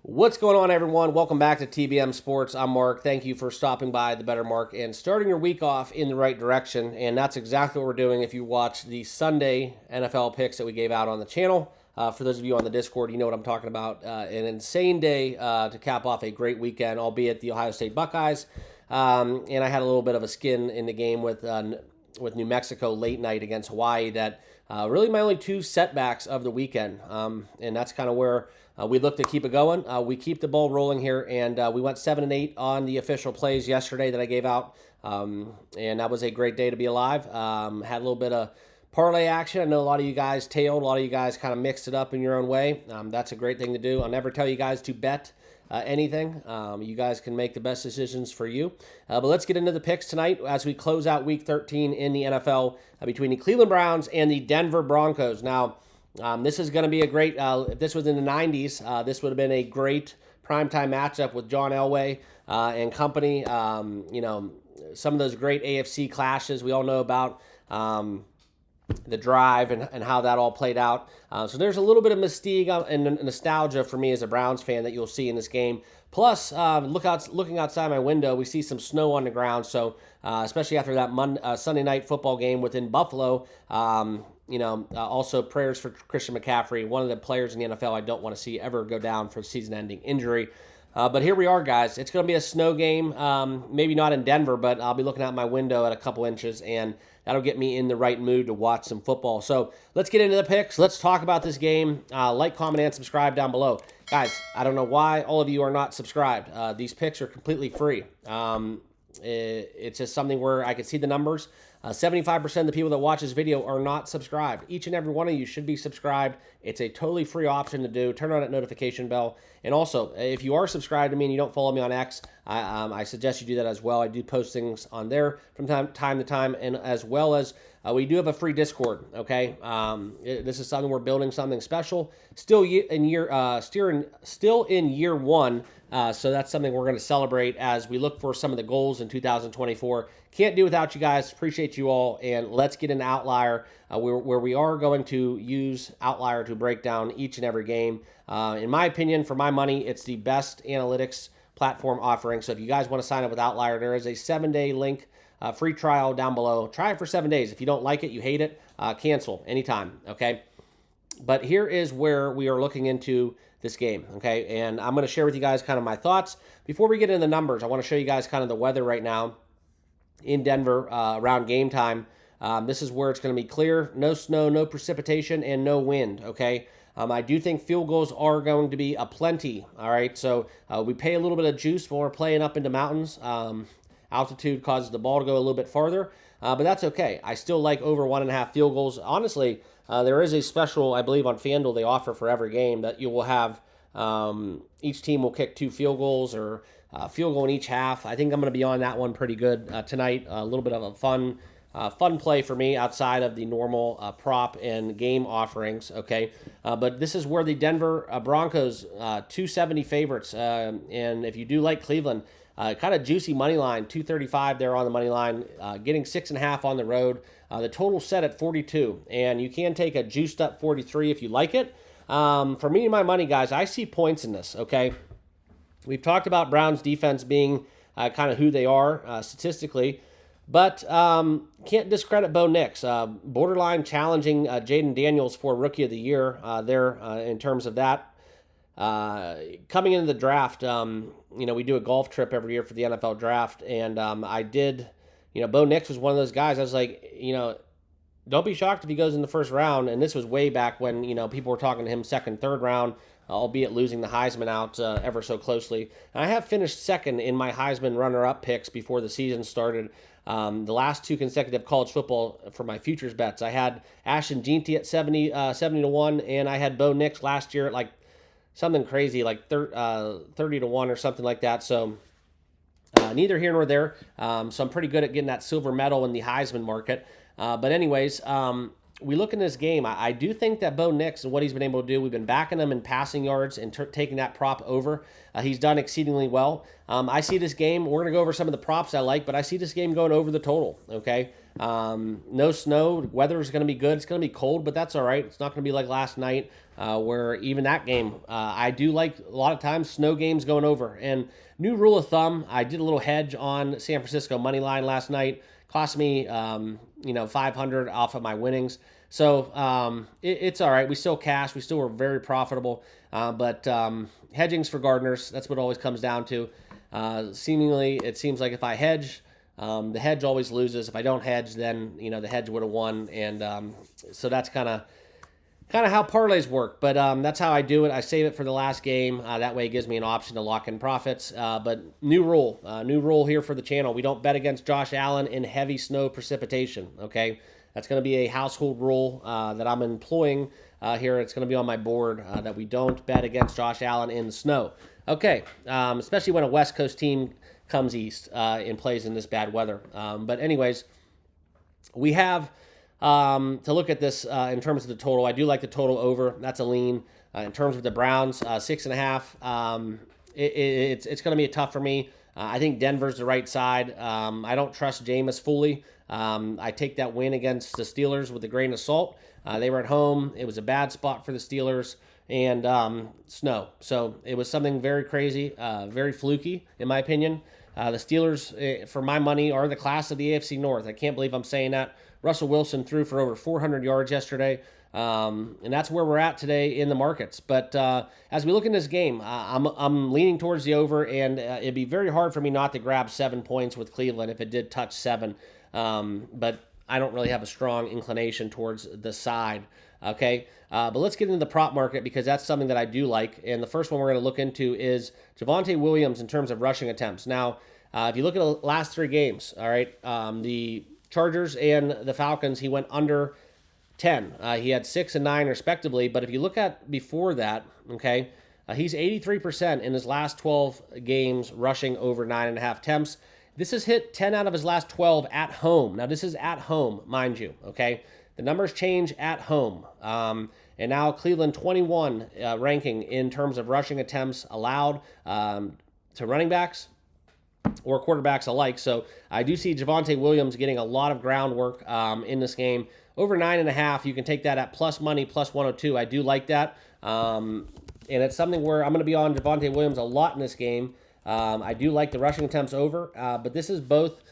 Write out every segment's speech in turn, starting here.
What's going on, everyone? Welcome back to TBM Sports. I'm Mark. Thank you for stopping by the Better Mark and starting your week off in the right direction. And that's exactly what we're doing if you watch the Sunday NFL picks that we gave out on the channel. For those of you on the Discord, you know what I'm talking about. An insane day to cap off a great weekend, albeit the Ohio State Buckeyes. And I had a little bit of a skin in the game with New Mexico late night against Hawaii. That really my only two setbacks of the weekend. And that's kind of where we look to keep it going. We keep the ball rolling here, and we went 7-8 on the official plays yesterday that I gave out, and that was a great day to be alive. Had a little bit of parlay action. I know a lot of you guys tailed, a lot of you guys kind of mixed it up in your own way. That's a great thing to do. I'll never tell you guys to bet anything. You guys can make the best decisions for you. But let's get into the picks tonight as we close out Week 13 in the NFL between the Cleveland Browns and the Denver Broncos. Now, this is going to be a great, if this was in the 90s, this would have been a great primetime matchup with John Elway and company. Some of those great AFC clashes we all know about, the drive and how that all played out. So there's a little bit of mystique and nostalgia for me as a Browns fan that you'll see in this game. Plus, looking outside my window, we see some snow on the ground. So especially after that Sunday night football game within Buffalo, also prayers for Christian McCaffrey, one of the players in the NFL I don't want to see ever go down for season-ending injury. But here we are, guys. It's going to be a snow game, maybe not in Denver, but I'll be looking out my window at a couple inches, and that'll get me in the right mood to watch some football. So let's get into the picks. Let's talk about this game. Like, comment, and subscribe down below. Guys, I don't know why all of you are not subscribed. These picks are completely free. It's just something where I can see the numbers. 75% of the people that watch this video are not subscribed. Each and every one of you should be subscribed. It's a totally free option to do. Turn on that notification bell. And also, if you are subscribed to me and you don't follow me on X, I suggest you do that as well. I do post things on there from time to time, and as well as we do have a free Discord, okay? This is something we're building, something special. Still in year one, so that's something we're going to celebrate as we look for some of the goals in 2024. Can't do without you guys. Appreciate you all, and let's get into Outlier, where we are going to use Outlier to break down each and every game. In my opinion, for my money, it's the best analytics platform offering. So if you guys want to sign up with Outlier, there is a 7-day link. Free trial down below. Try it for 7 days. If you don't like it, you hate it, cancel anytime, okay? But here is where we are looking into this game, okay? And I'm going to share with you guys kind of my thoughts. Before we get into the numbers, I want to show you guys kind of the weather right now in Denver around game time. This is where it's going to be clear. No snow, no precipitation, and no wind, okay? I do think field goals are going to be aplenty, all right? So we pay a little bit of juice when we're playing up into mountains. Altitude causes the ball to go a little bit farther, but that's okay. I still like over 1.5 field goals. Honestly, there is a special, I believe, on FanDuel they offer for every game that you will have each team will kick 2 field goals or a field goal in each half. I think I'm going to be on that one pretty good tonight. A little bit of a fun play for me outside of the normal prop and game offerings, okay? But this is where the Denver Broncos, 270 favorites, and if you do like Cleveland, kind of juicy money line, 235 there on the money line, getting 6.5 on the road. The total set at 42, and you can take a juiced up 43 if you like it. For me and my money, guys, I see points in this, okay? We've talked about Browns defense being kind of who they are statistically, but can't discredit Bo Nix. Borderline challenging Jaden Daniels for Rookie of the Year there in terms of that. Coming into the draft, we do a golf trip every year for the NFL draft, and I did, Bo Nix was one of those guys. I was like, don't be shocked if he goes in the first round, and this was way back when, people were talking to him second, third round, albeit losing the Heisman out ever so closely. And I have finished second in my Heisman runner-up picks before the season started. The last 2 consecutive college football for my futures bets, I had Ashton Jeanty at 70 to 1, and I had Bo Nix last year at like something crazy, like 30 to 1 or something like that. So neither here nor there. So I'm pretty good at getting that silver medal in the Heisman market. But anyways, we look in this game. I do think that Bo Nix and what he's been able to do, we've been backing him in passing yards and taking that prop over. He's done exceedingly well. I see this game. We're going to go over some of the props I like, but I see this game going over the total, okay? No snow. Weather is going to be good. It's going to be cold, but that's all right. It's not going to be like last night, where even that game, I do like a lot of times snow games going over. And new rule of thumb, I did a little hedge on San Francisco money line last night. Cost me, 500 off of my winnings. So it's all right. We still cash. We still were very profitable. But hedging's for gardeners. That's what it always comes down to. Seemingly, it seems like if I hedge, the hedge always loses. If I don't hedge, then the hedge would have won. And so that's kind of how parlays work. But that's how I do it. I save it for the last game. That way, it gives me an option to lock in profits. But new rule here for the channel: we don't bet against Josh Allen in heavy snow precipitation. Okay. That's going to be a household rule that I'm employing here. It's going to be on my board that we don't bet against Josh Allen in the snow. Okay, especially when a West Coast team comes east and plays in this bad weather. But anyways, we have to look at this in terms of the total. I do like the total over. That's a lean. In terms of the Browns, 6.5. It's going to be tough for me. I think Denver's the right side. I don't trust Jameis fully. I take that win against the Steelers with a grain of salt. They were at home. It was a bad spot for the Steelers, and snow. So it was something very crazy, very fluky, in my opinion. The Steelers, for my money, are the class of the AFC North. I can't believe I'm saying that. Russell Wilson threw for over 400 yards yesterday, and that's where we're at today in the markets. But as we look in this game, I'm leaning towards the over, and it'd be very hard for me not to grab 7 points with Cleveland if it did touch 7. But I don't really have a strong inclination towards the side. Okay, but let's get into the prop market because that's something that I do like. And the first one we're going to look into is Javonte Williams in terms of rushing attempts. Now, if you look at the last 3 games, all right, the Chargers and the Falcons, he went under 10. He had 6 and 9 respectively. But if you look at before that, okay, he's 83% in his last 12 games rushing over 9.5 attempts. This has hit 10 out of his last 12 at home. Now, this is at home, mind you, okay? The numbers change at home. And now Cleveland 21 ranking in terms of rushing attempts allowed to running backs or quarterbacks alike. So I do see Javonte Williams getting a lot of groundwork in this game. Over 9.5, you can take that at plus money, plus 102. I do like that. And it's something where I'm going to be on Javonte Williams a lot in this game. I do like the rushing attempts over, but this is both.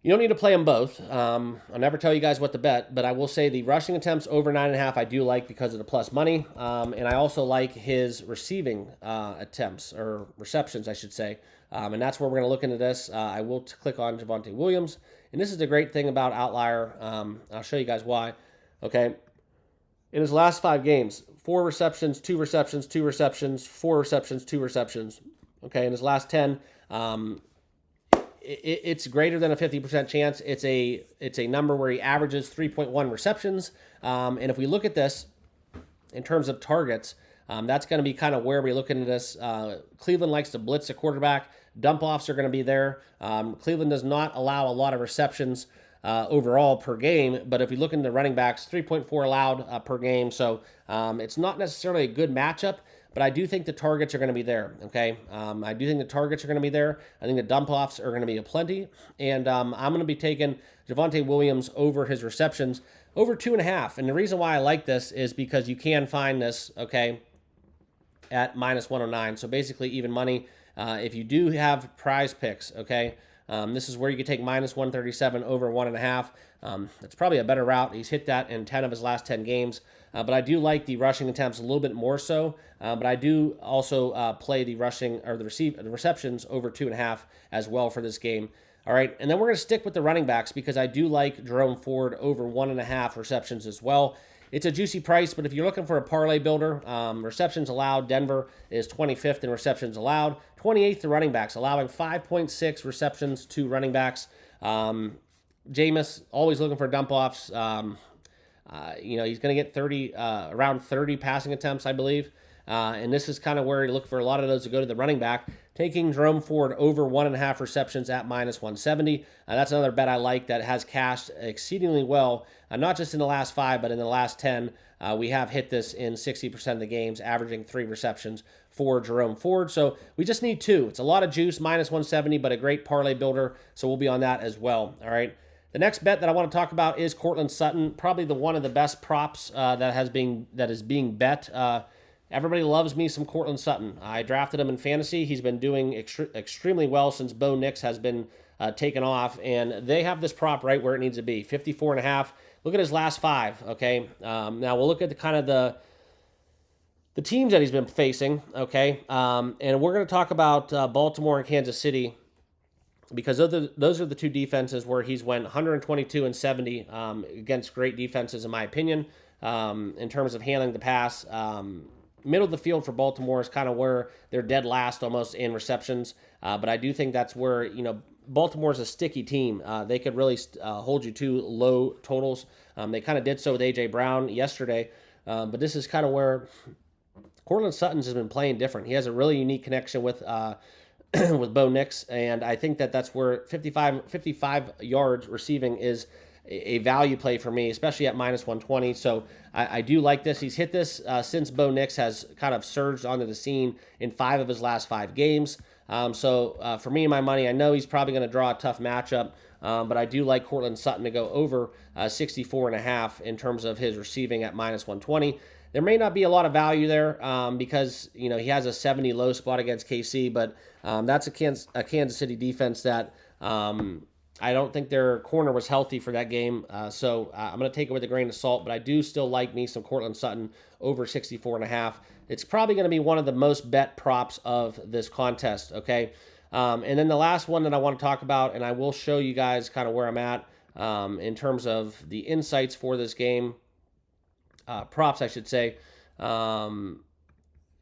You don't need to play them both. I'll never tell you guys what to bet, but I will say the rushing attempts over 9.5 I do like because of the plus money, and I also like his receiving attempts, or receptions, I should say, and that's where we're going to look into this. I will click on Javonte Williams, and this is the great thing about Outlier. I'll show you guys why. Okay, in his last 5 games, 4 receptions, 2 receptions, 2 receptions, 4 receptions, 2 receptions. Okay, in his last 10, it's greater than a 50% chance. It's a number where he averages 3.1 receptions. And if we look at this in terms of targets, that's going to be kind of where we look into this. Cleveland likes to blitz a quarterback. Dump offs are going to be there. Cleveland does not allow a lot of receptions overall per game, but if we look into running backs, 3.4 allowed per game. So it's not necessarily a good matchup. But I do think the targets are going to be there, okay? I do think the targets are going to be there. I think the dump-offs are going to be aplenty. And I'm going to be taking Javonte Williams over his receptions, over 2.5. And the reason why I like this is because you can find this, okay, at minus 109. So basically even money. If you do have prize picks, okay, this is where you could take minus 137 over 1.5. That's probably a better route. He's hit that in 10 of his last 10 games. But I do like the rushing attempts a little bit more so. But I do also play the rushing or the receptions over 2.5 as well for this game. All right, and then we're going to stick with the running backs because I do like Jerome Ford over 1.5 receptions as well. It's a juicy price, but if you're looking for a parlay builder, receptions allowed, Denver is 25th in receptions allowed, 28th to running backs, allowing 5.6 receptions to running backs. Jameis, always looking for dump-offs. He's going to get around 30 passing attempts, I believe. And this is kind of where you look for a lot of those to go to the running back. Taking Jerome Ford over 1.5 receptions at minus 170. That's another bet I like that has cashed exceedingly well, not just in the last 5, but in the last 10. We have hit this in 60% of the games, averaging 3 receptions for Jerome Ford. So we just need 2. It's a lot of juice, minus 170, but a great parlay builder. So we'll be on that as well. All right. The next bet that I want to talk about is Cortland Sutton, probably one of the best props that is being bet. Everybody loves me some Cortland Sutton. I drafted him in fantasy. He's been doing extremely well since Bo Nix has been taken off, and they have this prop right where it needs to be, 54.5. Look at his last 5. Okay, now we'll look at the teams that he's been facing. Okay, and we're going to talk about Baltimore and Kansas City, because those are the 2 defenses where he's went 122 and 70 against great defenses, in my opinion, in terms of handling the pass. Middle of the field for Baltimore is kind of where they're dead last almost in receptions, but I do think that's where, Baltimore's a sticky team. They could really hold you to low totals. They kind of did so with A.J. Brown yesterday, but this is kind of where Cortland Sutton's has been playing different. He has a really unique connection with with Bo Nix, and I think that's where 55 yards receiving is a value play for me, especially at minus 120. So I do like this. He's hit this since Bo Nix has kind of surged onto the scene in 5 of his last 5 games. So for me and my money, I know he's probably going to draw a tough matchup, but I do like Cortland Sutton to go over 64.5 in terms of his receiving at minus 120. There may not be a lot of value there because he has a 70 low spot against KC, but that's a Kansas City defense that I don't think their corner was healthy for that game. So I'm going to take it with a grain of salt, but I do still like me some Cortland Sutton over 64.5. It's probably going to be one of the most bet props of this contest, okay? And then the last one that I want to talk about, and I will show you guys kind of where I'm at in terms of the insights for this game. Props, I should say. And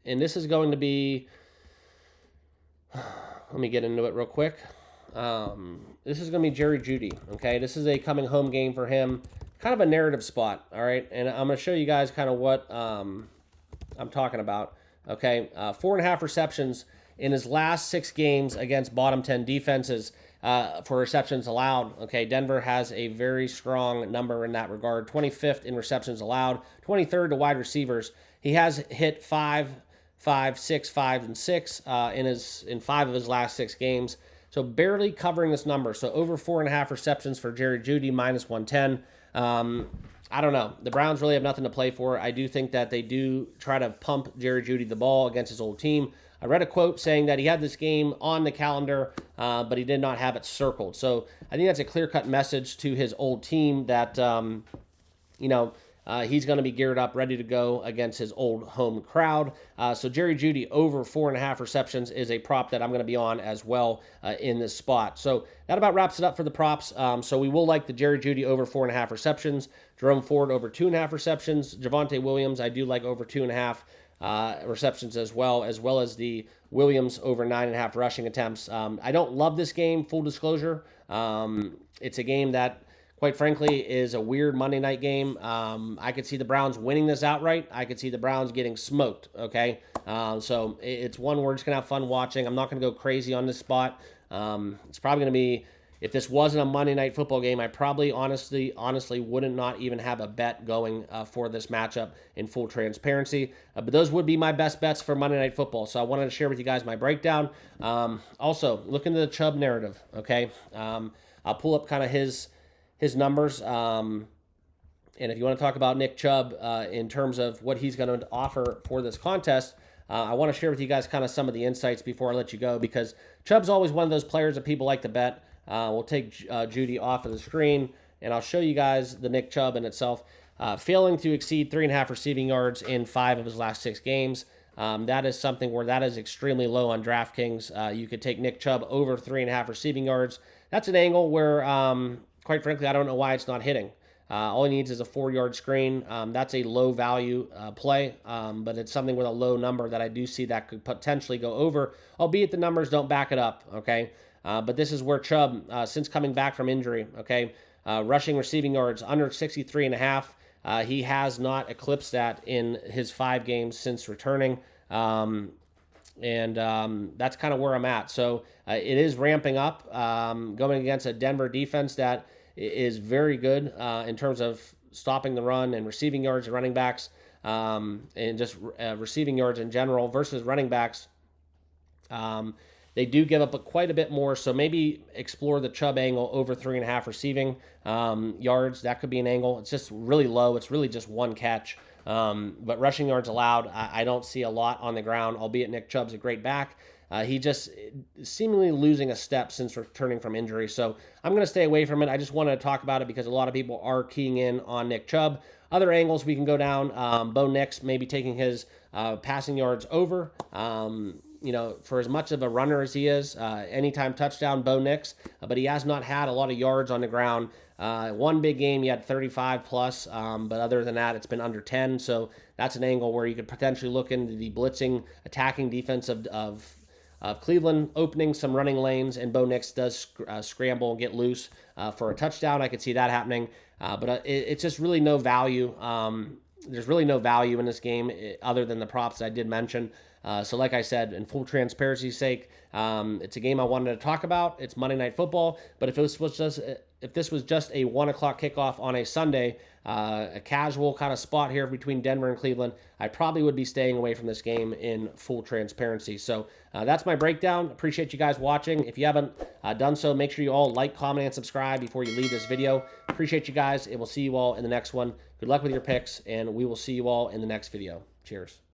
this is going to be, let me get into it real quick. This is going to be Jerry Jeudy, okay? This is a coming home game for him, kind of a narrative spot, all right? And I'm going to show you guys kind of what I'm talking about, okay? 4.5 receptions in his last 6 games against bottom 10 defenses for receptions allowed. Okay, Denver has a very strong number in that regard. 25th in receptions allowed, 23rd to wide receivers. He has hit 5, 6, 5, and 6 in 5 of his last 6 games. So barely covering this number. So over 4.5 receptions for Jerry Jeudy, minus 110. I don't know. The Browns really have nothing to play for. I do think that they do try to pump Jerry Jeudy the ball against his old team. I read a quote saying that he had this game on the calendar, but he did not have it circled. So I think that's a clear-cut message to his old team that, he's going to be geared up, ready to go against his old home crowd. So Jerry Jeudy over 4.5 receptions is a prop that I'm going to be on as well in this spot. So that about wraps it up for the props. So we will like the Jerry Jeudy over 4.5 receptions, Jerome Ford over 2.5 receptions, Javonte Williams I do like over 2.5 receptions as well as the Williams over 9.5 rushing attempts. I don't love this game, full disclosure. It's a game that, quite frankly, is a weird Monday night game. I could see the Browns winning this outright. I could see the Browns getting smoked, okay? So it's one we're just going to have fun watching. I'm not going to go crazy on this spot. It's probably going to be, if this wasn't a Monday Night Football game, I probably honestly wouldn't not even have a bet going for this matchup in full transparency. But those would be my best bets for Monday Night Football. So I wanted to share with you guys my breakdown. Also, look into the Chubb narrative, okay? I'll pull up kind of his numbers. And if you want to talk about Nick Chubb in terms of what he's going to offer for this contest, I want to share with you guys kind of some of the insights before I let you go, because Chubb's always one of those players that people like to bet. We'll take Jeudy off of the screen, and I'll show you guys the Nick Chubb in itself. Failing to exceed 3.5 receiving yards in 5 of his last 6 games. That is something where that is extremely low on DraftKings. You could take Nick Chubb over 3.5 receiving yards. That's an angle where, quite frankly, I don't know why it's not hitting. All he needs is a 4-yard screen. That's a low value play, but it's something with a low number that I do see that could potentially go over, albeit the numbers don't back it up, okay? But this is where Chubb, since coming back from injury, okay, rushing receiving yards under 63.5, he has not eclipsed that in his 5 games since returning. And that's kind of where I'm at. So it is ramping up, going against a Denver defense that is very good in terms of stopping the run and receiving yards and running backs, and just receiving yards in general versus running backs. They do give up quite a bit more, so maybe explore the Chubb angle over 3.5 receiving yards. That could be an angle. It's just really low. It's really just one catch. But rushing yards allowed, I don't see a lot on the ground, albeit Nick Chubb's a great back. He just seemingly losing a step since returning from injury. So I'm going to stay away from it. I just wanted to talk about it because a lot of people are keying in on Nick Chubb. Other angles we can go down. Bo Nix maybe taking his passing yards over. For as much of a runner as he is, anytime touchdown, Bo Nix, but he has not had a lot of yards on the ground. One big game, he had 35 plus, but other than that, it's been under 10. So that's an angle where you could potentially look into the blitzing, attacking defense of Cleveland, opening some running lanes, and Bo Nix does scramble and get loose for a touchdown. I could see that happening, but it's just really no value. There's really no value in this game other than the props that I did mention. So like I said, in full transparency's sake, it's a game I wanted to talk about. It's Monday Night Football, but if this was just a 1 o'clock kickoff on a Sunday, a casual kind of spot here between Denver and Cleveland, I probably would be staying away from this game in full transparency. So that's my breakdown. Appreciate you guys watching. If you haven't done so, make sure you all like, comment, and subscribe before you leave this video. Appreciate you guys, and we'll see you all in the next one. Good luck with your picks, and we will see you all in the next video. Cheers.